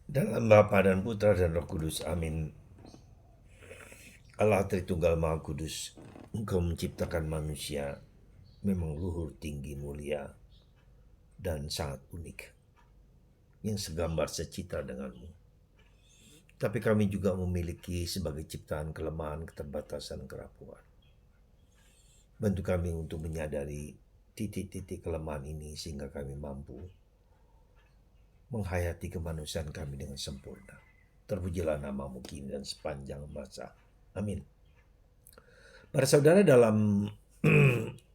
Dalam Bapa dan Putra dan Roh Kudus. Amin. Allah Tritunggal Maha Kudus, Engkau menciptakan manusia memang luhur, tinggi, mulia, dan sangat unik, yang segambar secitra denganmu. Tapi kami juga memiliki sebagai ciptaan kelemahan, keterbatasan, kerapuhan. Bantu kami untuk menyadari titik-titik kelemahan ini sehingga kami mampu menghayati kemanusiaan kami dengan sempurna. Terpujilah namamu kini dan sepanjang masa. Amin. Para saudara, dalam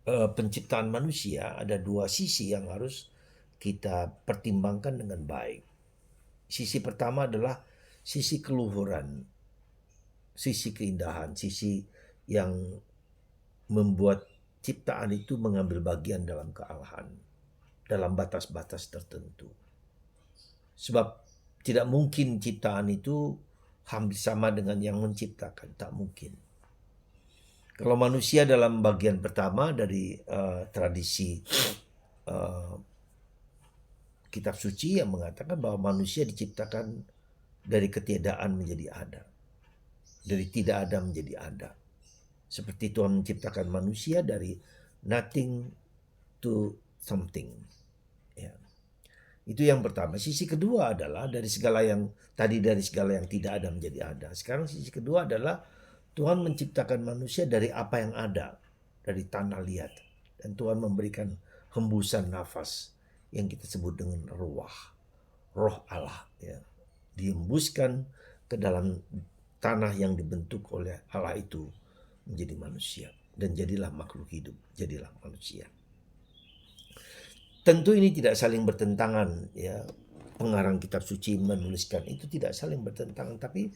penciptaan manusia ada dua sisi yang harus kita pertimbangkan dengan baik. Sisi pertama adalah sisi keluhuran, sisi keindahan, sisi yang membuat ciptaan itu mengambil bagian dalam kealahan, dalam batas-batas tertentu. Sebab tidak mungkin ciptaan itu hampir sama dengan yang menciptakan, tak mungkin. Kalau manusia dalam bagian pertama dari tradisi uh, kitab suci yang mengatakan bahwa manusia diciptakan dari ketiadaan menjadi ada, dari tidak ada menjadi ada. Seperti Tuhan menciptakan manusia dari nothing to something. Ya. Itu yang pertama. Sisi kedua adalah dari segala yang tidak ada menjadi ada. Sekarang sisi kedua adalah Tuhan menciptakan manusia dari apa yang ada, dari tanah liat. Dan Tuhan memberikan hembusan nafas yang kita sebut dengan ruah, roh Allah. Ya. Dihembuskan ke dalam tanah yang dibentuk oleh Allah itu menjadi manusia. Dan jadilah makhluk hidup, jadilah manusia. Tentu ini tidak saling bertentangan, ya. Pengarang kitab suci menuliskan itu tidak saling bertentangan, tapi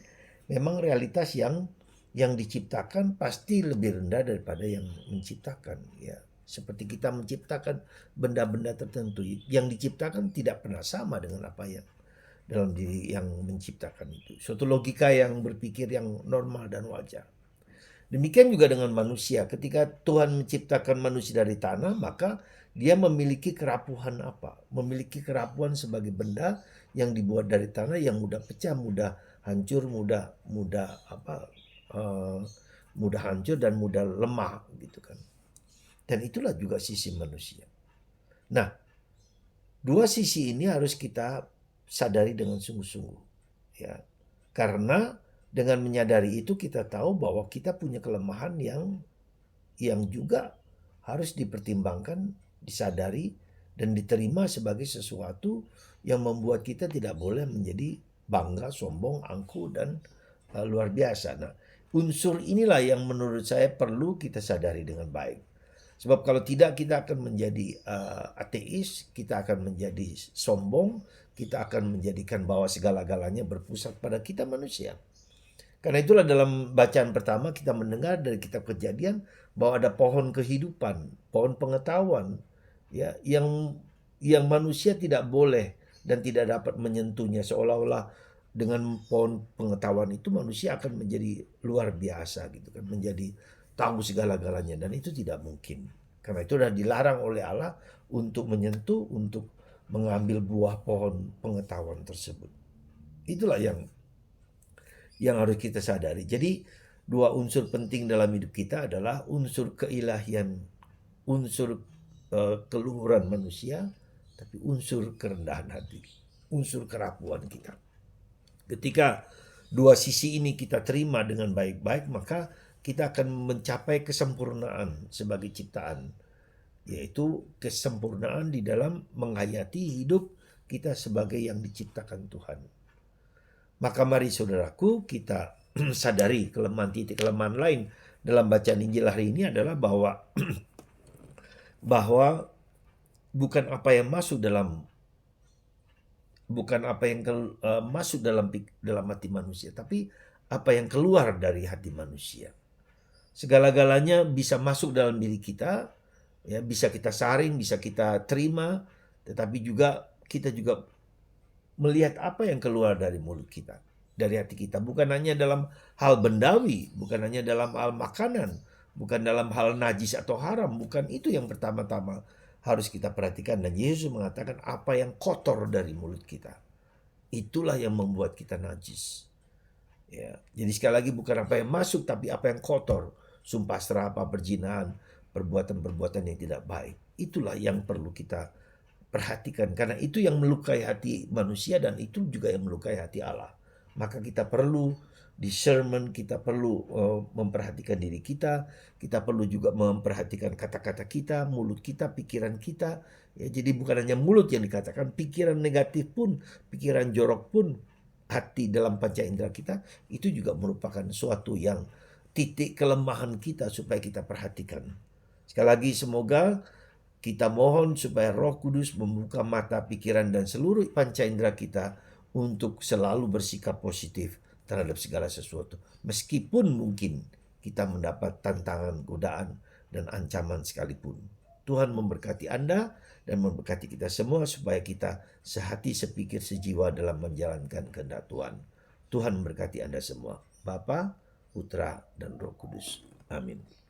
memang realitas yang diciptakan pasti lebih rendah daripada yang menciptakan, ya. Seperti kita menciptakan benda-benda tertentu, yang diciptakan tidak pernah sama dengan apa yang dalam diri yang menciptakan itu. Suatu logika yang berpikir yang normal dan wajar. Demikian juga dengan manusia. Ketika Tuhan menciptakan manusia dari tanah, maka dia memiliki kerapuhan apa? Memiliki kerapuhan sebagai benda yang dibuat dari tanah yang mudah pecah, mudah hancur, uh, mudah hancur dan mudah lemah gitu kan. Dan itulah juga sisi manusia. Nah, dua sisi ini harus kita sadari dengan sungguh-sungguh, ya. Karena dengan menyadari itu kita tahu bahwa kita punya kelemahan yang juga harus dipertimbangkan, disadari, dan diterima sebagai sesuatu yang membuat kita tidak boleh menjadi bangga, sombong, angkuh, dan luar biasa. Nah, unsur inilah yang menurut saya perlu kita sadari dengan baik. Sebab kalau tidak kita akan menjadi ateis, kita akan menjadi sombong, kita akan menjadikan bahwa segala-galanya berpusat pada kita manusia. Karena itulah dalam bacaan pertama kita mendengar dari kitab Kejadian bahwa ada pohon kehidupan, pohon pengetahuan, ya, yang manusia tidak boleh dan tidak dapat menyentuhnya, seolah-olah dengan pohon pengetahuan itu manusia akan menjadi luar biasa gitu kan, menjadi tahu segala-galanya, dan itu tidak mungkin. Karena itu sudah dilarang oleh Allah untuk menyentuh, untuk mengambil buah pohon pengetahuan tersebut. Itulah yang harus kita sadari. Jadi dua unsur penting dalam hidup kita adalah unsur keilahian, unsur keluhuran manusia, tapi unsur kerendahan hati, unsur kerapuan kita. Ketika dua sisi ini kita terima dengan baik-baik, maka kita akan mencapai kesempurnaan sebagai ciptaan, yaitu kesempurnaan di dalam menghayati hidup kita sebagai yang diciptakan Tuhan. Maka mari saudaraku kita sadari titik kelemahan lain dalam bacaan Injil hari ini adalah bahwa bukan apa yang masuk dalam dalam hati manusia, tapi apa yang keluar dari hati manusia. Segala-galanya bisa masuk dalam diri kita, ya, bisa kita saring, bisa kita terima, tetapi kita juga melihat apa yang keluar dari mulut kita, dari hati kita. Bukan hanya dalam hal bendawi, bukan hanya dalam hal makanan, bukan dalam hal najis atau haram. Bukan itu yang pertama-tama harus kita perhatikan. Dan Yesus mengatakan apa yang kotor dari mulut kita. itulah yang membuat kita najis. Ya, jadi sekali lagi bukan apa yang masuk tapi apa yang kotor, sumpah serapah, perzinahan, perbuatan-perbuatan yang tidak baik. Itulah yang perlu kita perhatikan karena itu yang melukai hati manusia dan itu juga yang melukai hati Allah. Maka kita perlu discernment, kita perlu memperhatikan diri kita perlu juga memperhatikan kata-kata kita, mulut kita, pikiran kita. Ya, jadi bukan hanya mulut yang dikatakan, pikiran negatif pun, pikiran jorok pun, hati dalam panca indera kita itu juga merupakan suatu yang titik kelemahan kita supaya kita perhatikan. Sekali lagi semoga kita mohon supaya Roh Kudus membuka mata pikiran dan seluruh panca indera kita untuk selalu bersikap positif terhadap segala sesuatu. Meskipun mungkin kita mendapat tantangan, godaan, dan ancaman sekalipun. Tuhan memberkati Anda dan memberkati kita semua supaya kita sehati, sepikir, sejiwa dalam menjalankan kehendak Tuhan. Tuhan memberkati Anda semua. Bapa, Putra, dan Roh Kudus. Amin.